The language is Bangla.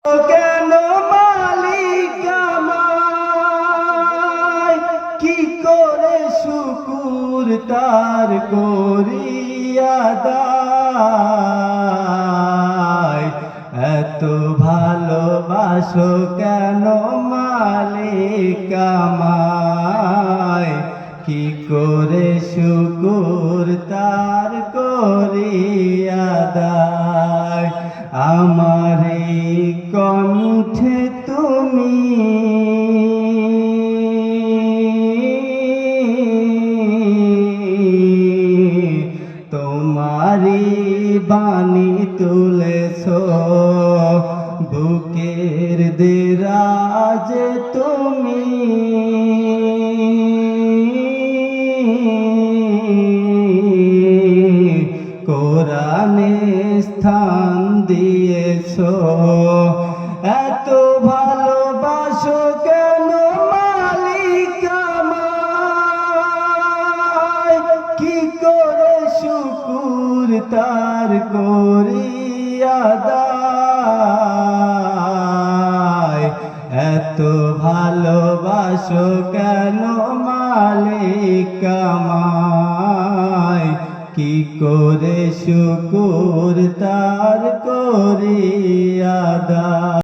কেন মালিক আমায়, কি করে শুকুর তার করিয়া দায়। এত ভালোবাসো কেন মালিক আমায়, কি করে শুকুর তার করিয়া দায়। আমার এই কণ্ঠে তুমি তোমারি বাণী তুলেছো, বুকের দেরাজ তুমি কোরআনে স্থান দিয়েছো। এত ভালোবাসো কেন মালিক আমায়, কি করে শুকুর তার করিয়া দায়। এত ভালোবাসো কেন মালিক আমায়, কি করে শুকুর তার করিয়া দায়।